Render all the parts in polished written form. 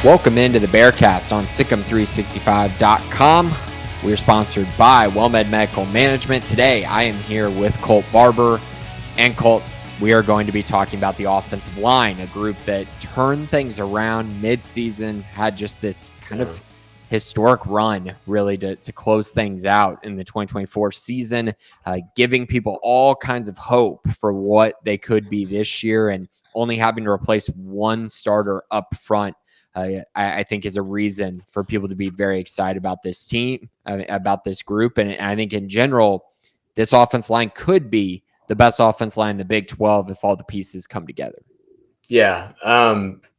Welcome into the Bearcast on SicEm365.com. We are sponsored by WellMed Medical Management. Today, I am here with Colt Barber. And Colt, we are going to be talking about the offensive line, a group that turned things around mid-season, had just this kind of historic run, really, to close things out in the 2024 season, giving people all kinds of hope for what they could be this year, and only having to replace one starter up front. I think is a reason for people to be very excited about this team, about this group. And I think in general, this offense line could be the best offense line in the Big 12 if all the pieces come together. Yeah.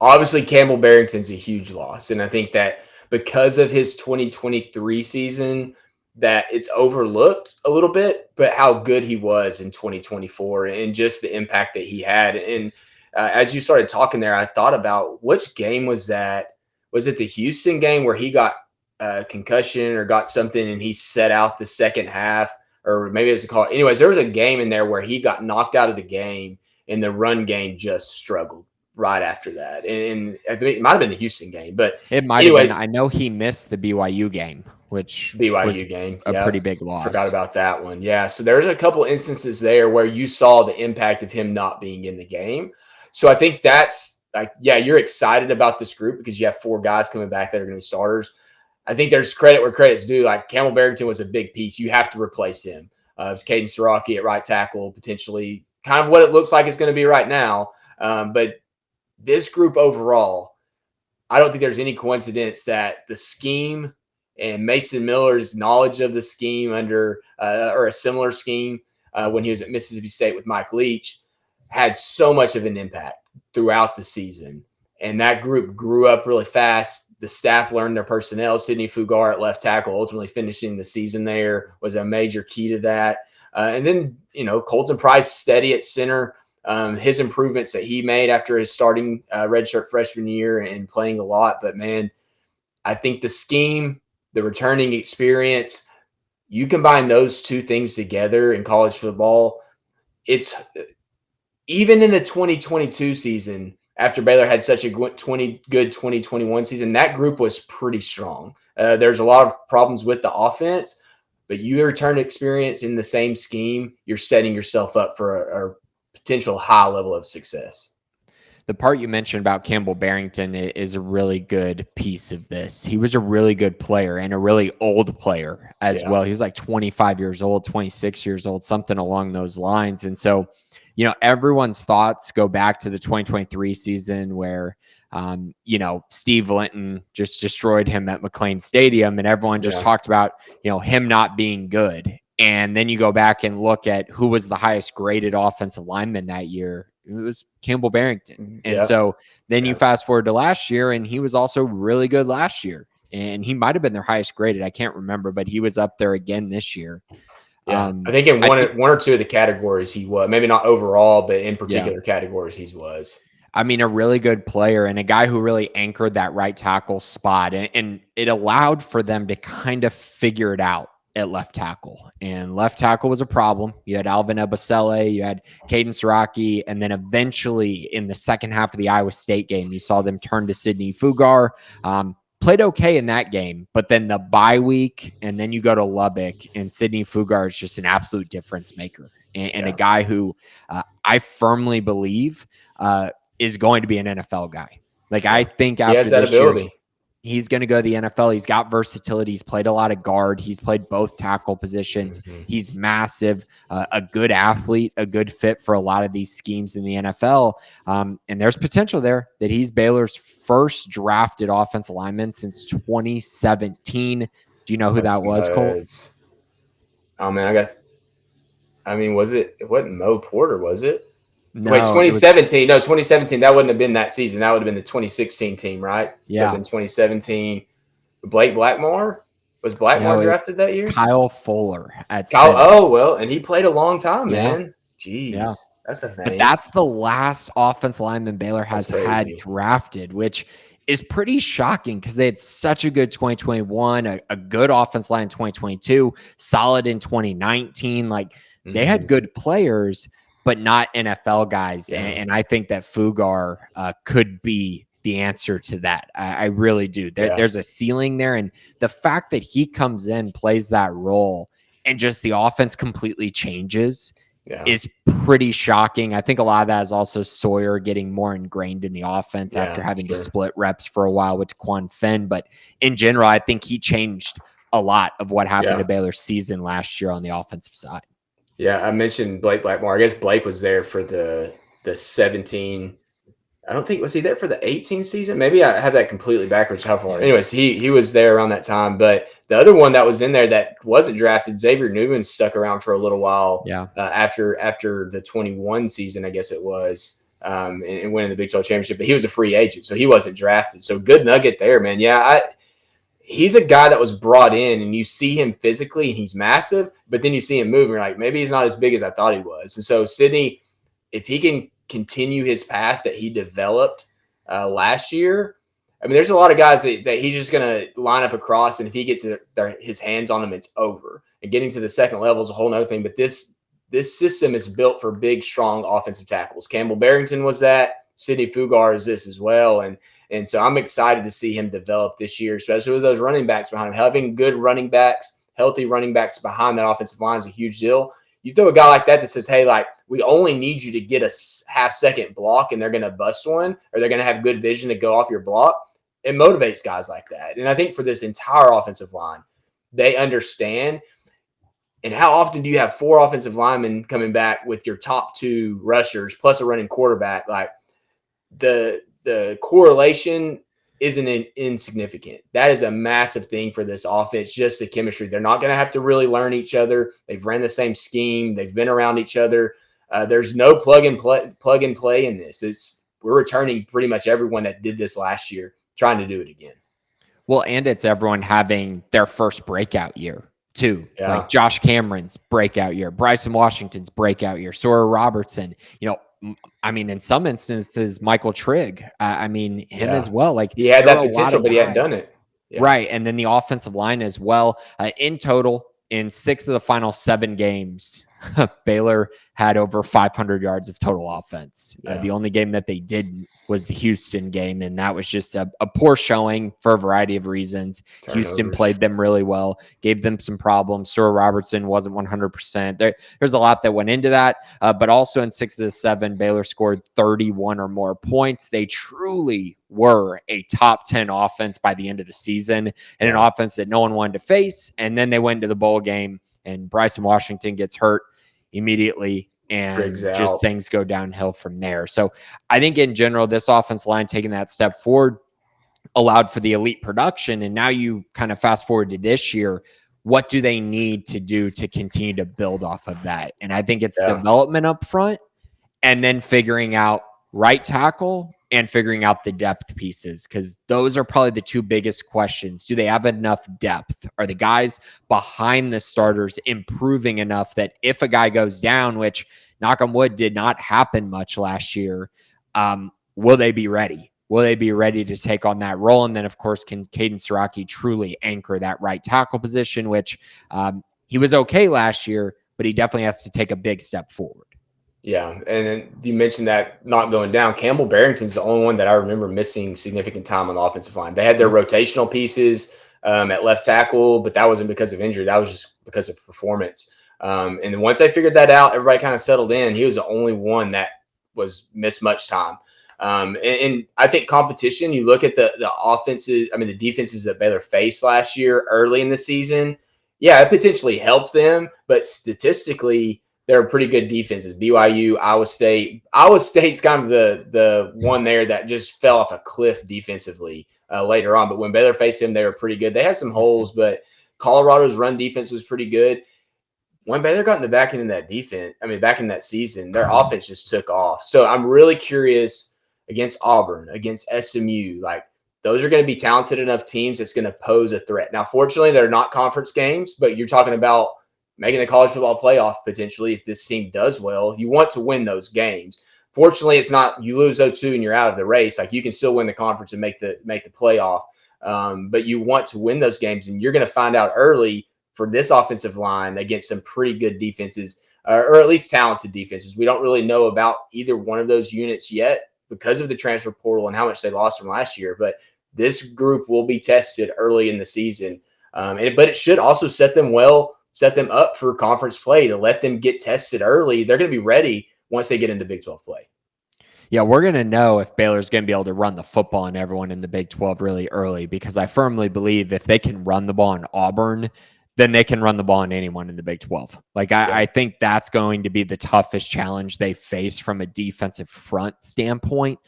Obviously, Campbell Barrington's a huge loss. And I think that because of his 2023 season, that it's overlooked a little bit, but how good he was in 2024 and just the impact that he had. And as you started talking there, I thought about which game was that? Was it the Houston game where he got a concussion or got something and he set out the second half? Or maybe it was a call. Anyways, there was a game in there where he got knocked out of the game and the run game just struggled right after that. And I think it might have been the Houston game, but it might have been. I know he missed the BYU game, which was a pretty big loss. Forgot about that one. Yeah. So there's a couple instances there where you saw the impact of him not being in the game. So I think that's like, yeah, you're excited about this group because you have four guys coming back that are going to be starters. I think there's credit where credit's due. Like Campbell Barrington was a big piece. You have to replace him. It's Caden Siraki at right tackle, potentially kind of what it looks like it's going to be right now. But this group overall, I don't think there's any coincidence that the scheme and Mason Miller's knowledge of the scheme under or a similar scheme when he was at Mississippi State with Mike Leach had so much of an impact throughout the season. And that group grew up really fast. The staff learned their personnel. Sidney Fugar at left tackle, ultimately finishing the season there, was a major key to that. And then, Colton Price steady at center. His improvements that he made after his starting redshirt freshman year and playing a lot. But, man, I think the scheme, the returning experience, you combine those two things together in college football, it's – even in the 2022 season, after Baylor had such a good 2021 season, that group was pretty strong. There's a lot of problems with the offense, but you return experience in the same scheme, you're setting yourself up for a potential high level of success. The part you mentioned about Campbell Barrington is a really good piece of this. He was a really good player and a really old player as well. He was like 25 years old, 26 years old, something along those lines. And so, everyone's thoughts go back to the 2023 season where, Steve Linton just destroyed him at McLean Stadium, and everyone just talked about, him not being good. And then you go back and look at who was the highest graded offensive lineman that year. It was Campbell Barrington. And so then you fast forward to last year, and he was also really good last year. And he might have been their highest graded. I can't remember, but he was up there again this year. Yeah, I think in one or two of the categories he was, maybe not overall, but in particular categories he was. I mean, a really good player and a guy who really anchored that right tackle spot. And it allowed for them to kind of figure it out at left tackle. And left tackle was a problem. You had Alvin Ebasele, you had Caden Siraki, and then eventually in the second half of the Iowa State game, you saw them turn to Sidney Fugar. Played okay in that game, but then the bye week, and then you go to Lubbock, and Sidney Fugar is just an absolute difference maker and a guy who I firmly believe is going to be an NFL guy. Like, I think after this year, he's going to go to the NFL. He's got versatility. He's played a lot of guard. He's played both tackle positions. He's massive, a good athlete, a good fit for a lot of these schemes in the NFL. And there's potential there that he's Baylor's first drafted offensive lineman since 2017. Do you know who that was, Colt? Oh, man, it wasn't Mo Porter, was it? No, wait, 2017. No, 2017. That wouldn't have been that season. That would have been the 2016 team, right? Yeah. So then 2017, Blake Blackmore? Was Blackmore drafted that year? Kyle Fuller at Kyle. Oh, well, and he played a long time, man. Jeez. Yeah. That's a name. But that's the last offensive lineman Baylor has had drafted, which is pretty shocking because they had such a good 2021, a good offensive line in 2022, solid in 2019. Like, they had good players, but not NFL guys. And I think that Fugar could be the answer to that. I really do. There's a ceiling there. And the fact that he comes in, plays that role, and just the offense completely changes is pretty shocking. I think a lot of that is also Sawyer getting more ingrained in the offense after having to split reps for a while with Quan Finn. But in general, I think he changed a lot of what happened to Baylor's season last year on the offensive side. Yeah, I mentioned Blake Blackmore. I guess Blake was there for the 17. I don't think, was he there for the 18 season? Maybe I have that completely backwards. How far? Yeah. Anyways, he was there around that time. But the other one that was in there that wasn't drafted, Xavier Newman, stuck around for a little while. Yeah. After the 21 season, I guess it was, and winning the Big 12 championship. But he was a free agent, so he wasn't drafted. So good nugget there, man. Yeah, he's a guy that was brought in, and you see him physically, and he's massive. But then you see him moving, you're like, maybe he's not as big as I thought he was. And so Sydney, if he can continue his path that he developed last year. I mean, there's a lot of guys that he's just going to line up across, and if he gets his hands on them, it's over. And getting to the second level is a whole other thing. But this system is built for big, strong offensive tackles. Campbell Barrington was that. Sidney Fugar is this as well. And so I'm excited to see him develop this year, especially with those running backs behind him. Having good running backs, healthy running backs behind that offensive line is a huge deal. You throw a guy like that says, hey, like, we only need you to get a half-second block, and they're going to bust one, or they're going to have good vision to go off your block. It motivates guys like that. And I think for this entire offensive line, they understand. And how often do you have 4 offensive linemen coming back with your top 2 rushers plus a running quarterback? Like, the correlation isn't insignificant. That is a massive thing for this offense, just the chemistry. They're not going to have to really learn each other. They've ran the same scheme. They've been around each other. There's no plug and play in this. We're returning pretty much everyone that did this last year, trying to do it again. Well, and it's everyone having their first breakout year too. Yeah. Like Josh Cameron's breakout year, Bryson Washington's breakout year, Sawyer Robertson, I mean, in some instances, Michael Trigg, him as well. Like, he had that potential, but he hadn't done it. Yeah. Right. And then the offensive line as well. In total, in 6 of the final 7 games, Baylor had over 500 yards of total offense. The only game that they didn't was the Houston game, and that was just a poor showing for a variety of reasons. Turnovers. Houston played them really well, gave them some problems. Sawyer Robertson wasn't 100%. There's a lot that went into that, but also in 6 of the 7, Baylor scored 31 or more points. They truly were a top 10 offense by the end of the season, and an offense that no one wanted to face. And then they went to the bowl game, and Bryson Washington gets hurt immediately, and just things go downhill from there. So I think in general, this offensive line taking that step forward allowed for the elite production. And now you kind of fast forward to this year, what do they need to do to continue to build off of that? And I think it's development up front, and then figuring out right tackle and figuring out the depth pieces, because those are probably the 2 biggest questions. Do they have enough depth? Are the guys behind the starters improving enough that if a guy goes down, which knock on wood did not happen much last year, will they be ready? Will they be ready to take on that role? And then, of course, can Caden Siraki truly anchor that right tackle position, which he was okay last year, but he definitely has to take a big step forward. Yeah, and then you mentioned that not going down. Campbell Barrington's the only one that I remember missing significant time on the offensive line. They had their rotational pieces at left tackle, but that wasn't because of injury. That was just because of performance. And then once they figured that out, everybody kind of settled in. He was the only one that was missed much time. And I think competition, you look at the offenses, the defenses that Baylor faced last year early in the season. Yeah, it potentially helped them, but statistically, they're pretty good defenses. BYU, Iowa State. Iowa State's kind of the one there that just fell off a cliff defensively later on. But when Baylor faced them, they were pretty good. They had some holes, but Colorado's run defense was pretty good. When Baylor got in the back end of that defense, back in that season, their offense just took off. So I'm really curious against Auburn, against SMU. Like, those are going to be talented enough teams that's going to pose a threat. Now, fortunately, they're not conference games, but you're talking about making the college football playoff potentially if this team does well. You want to win those games. Fortunately, it's not you lose 0-2 and you're out of the race. Like, you can still win the conference and make the playoff. But you want to win those games, and you're going to find out early for this offensive line against some pretty good defenses, or at least talented defenses. We don't really know about either one of those units yet because of the transfer portal and how much they lost from last year. But this group will be tested early in the season. But it should also set them up for conference play to let them get tested early. They're going to be ready once they get into Big 12 play. Yeah, we're going to know if Baylor's going to be able to run the football on everyone in the Big 12 really early, because I firmly believe if they can run the ball on Auburn, then they can run the ball on anyone in the Big 12. I think that's going to be the toughest challenge they face from a defensive front standpoint.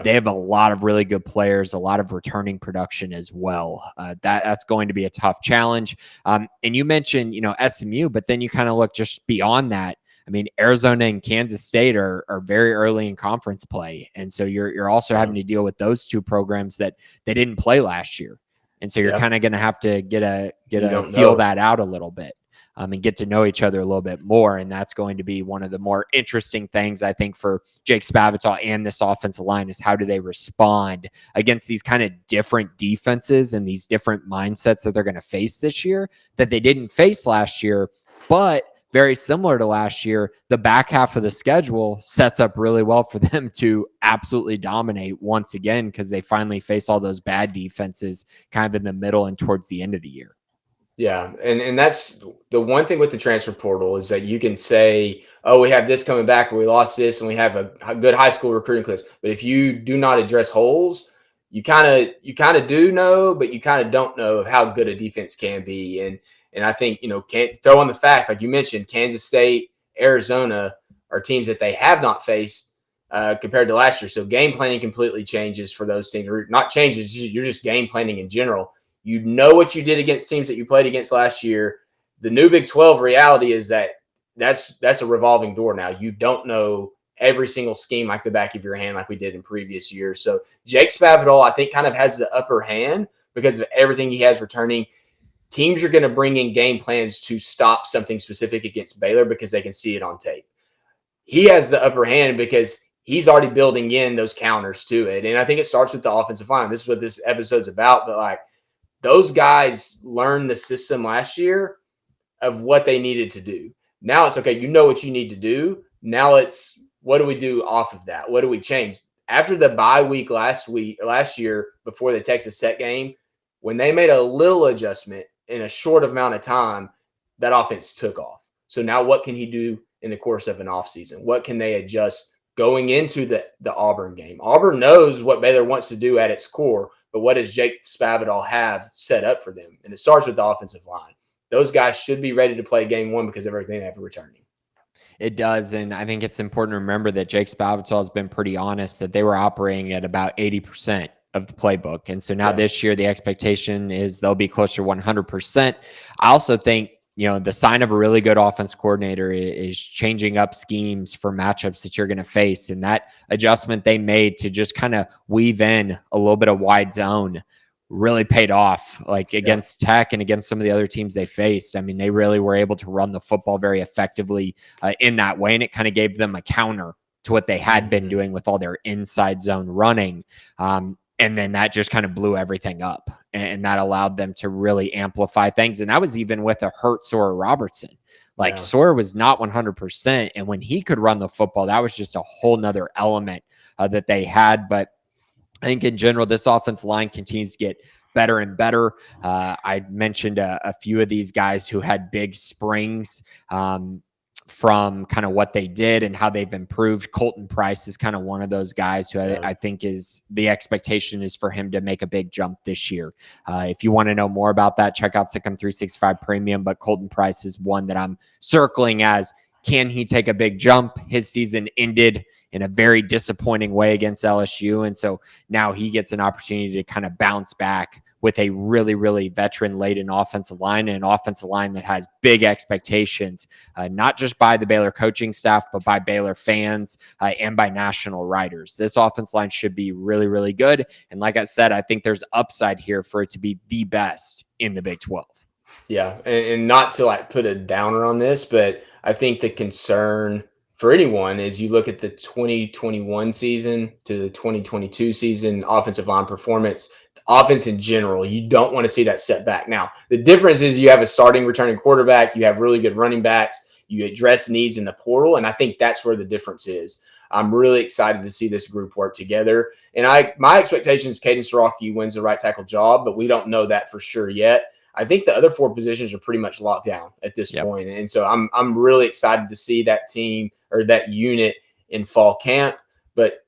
They have a lot of really good players, a lot of returning production as well. That's going to be a tough challenge. And you mentioned, SMU, but then you kind of look just beyond that. I mean, Arizona and Kansas State are very early in conference play. And so you're also having to deal with those two programs that they didn't play last year. And so you're kind of going to have to get a feel that out a little bit and get to know each other a little bit more. And that's going to be one of the more interesting things, I think, for Jake Spavital and this offensive line, is how do they respond against these kind of different defenses and these different mindsets that they're going to face this year that they didn't face last year. But very similar to last year, the back half of the schedule sets up really well for them to absolutely dominate once again, because they finally face all those bad defenses kind of in the middle and towards the end of the year. Yeah, and that's the one thing with the transfer portal, is that you can say, oh, we have this coming back, or we lost this, and we have a good high school recruiting class. But if you do not address holes, you kind of do know, but you kind of don't know of how good a defense can be. And I think, can't throw on the fact, like you mentioned, Kansas State, Arizona are teams that they have not faced compared to last year. So game planning completely changes for those teams. Or not changes, you're just game planning in general. You know what you did against teams that you played against last year. The new Big 12 reality is that's a revolving door now. You don't know every single scheme like the back of your hand like we did in previous years. So Jake Spavital, I think, kind of has the upper hand because of everything he has returning. Teams are going to bring in game plans to stop something specific against Baylor because they can see it on tape. He has the upper hand because he's already building in those counters to it. And I think it starts with the offensive line. This is what this episode's about. But those guys learned the system last year of what they needed to do. Now it's okay. You know what you need to do. Now it's, what do we do off of that? What do we change? After the bye week last year, before the Texas Tech game, when they made a little adjustment in a short amount of time, that offense took off. So now what can he do in the course of an offseason? What can they adjust going into the Auburn game? Auburn knows what Baylor wants to do at its core, but what does Jake Spavital have set up for them? And it starts with the offensive line. Those guys should be ready to play game one because of everything they have returning. It does. And I think it's important to remember that Jake Spavital has been pretty honest that they were operating at about 80% of the playbook. And so now this year, the expectation is they'll be closer to 100%. I also think, the sign of a really good offense coordinator is changing up schemes for matchups that you're going to face. And that adjustment they made to just kind of weave in a little bit of wide zone really paid off, against Tech and against some of the other teams they faced. I mean, they really were able to run the football very effectively in that way. And it kind of gave them a counter to what they had been doing with all their inside zone running. And then that just kind of blew everything up, and that allowed them to really amplify things. And that was even with a hurt Sawyer Robertson. Sawyer was not 100%. And when he could run the football, that was just a whole nother element that they had. But I think in general, this offensive line continues to get better and better. I mentioned a few of these guys who had big springs from kind of what they did and how they've improved. Colton Price is kind of one of those guys who I think is the expectation is for him to make a big jump this year. If you want to know more about that, check out Sikkim 365 Premium. But Colton Price is one that I'm circling as, can he take a big jump? His season ended in a very disappointing way against LSU. And so now he gets an opportunity to kind of bounce back with a really, really veteran-laden offensive line, and an offensive line that has big expectations, not just by the Baylor coaching staff, but by Baylor fans and by national writers. This offensive line should be really, really good. And like I said, I think there's upside here for it to be the best in the Big 12. Yeah, and not to put a downer on this, but I think the concern for anyone is you look at the 2021 season to the 2022 season offensive line performance, offense in general, you don't want to see that setback. Now, the difference is you have a starting returning quarterback, you have really good running backs, you address needs in the portal, and I think that's where the difference is. I'm really excited to see this group work together. And my expectation is Caden Siraki wins the right tackle job, but we don't know that for sure yet. I think the other 4 positions are pretty much locked down at this point. And so I'm really excited to see that team or that unit in fall camp. But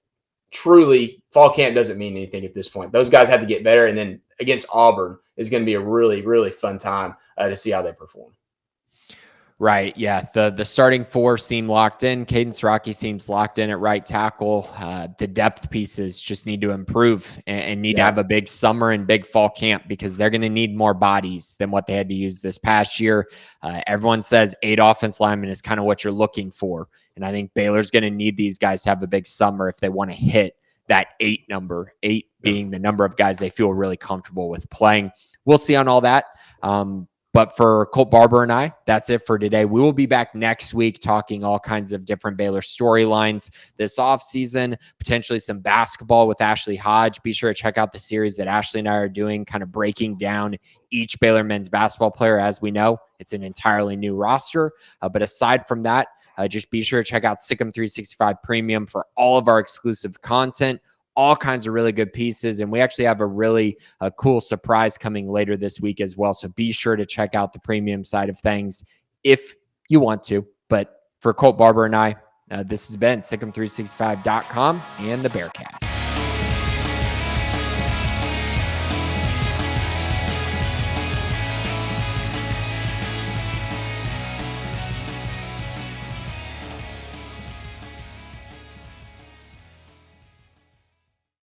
truly, fall camp doesn't mean anything at this point. Those guys have to get better. And then against Auburn is going to be a really, really fun time to see how they perform. Right. Yeah. The starting 4 seem locked in. Caden Siraki seems locked in at right tackle. The depth pieces just need to improve and need to have a big summer and big fall camp because they're going to need more bodies than what they had to use this past year. Everyone says 8 offense linemen is kind of what you're looking for. And I think Baylor's going to need these guys to have a big summer if they want to hit that 8 number, 8 being the number of guys they feel really comfortable with playing. We'll see on all that. But for Colt, Barber, and I, that's it for today. We will be back next week talking all kinds of different Baylor storylines this offseason, potentially some basketball with Ashley Hodge. Be sure to check out the series that Ashley and I are doing, kind of breaking down each Baylor men's basketball player. As we know, it's an entirely new roster. But aside from that, just be sure to check out Sikkim 365 Premium for all of our exclusive content. All kinds of really good pieces. And we actually have a really cool surprise coming later this week as well. So be sure to check out the premium side of things if you want to. But for Colt, Barber, and I, this has been Sikkim365.com and the Bearcast.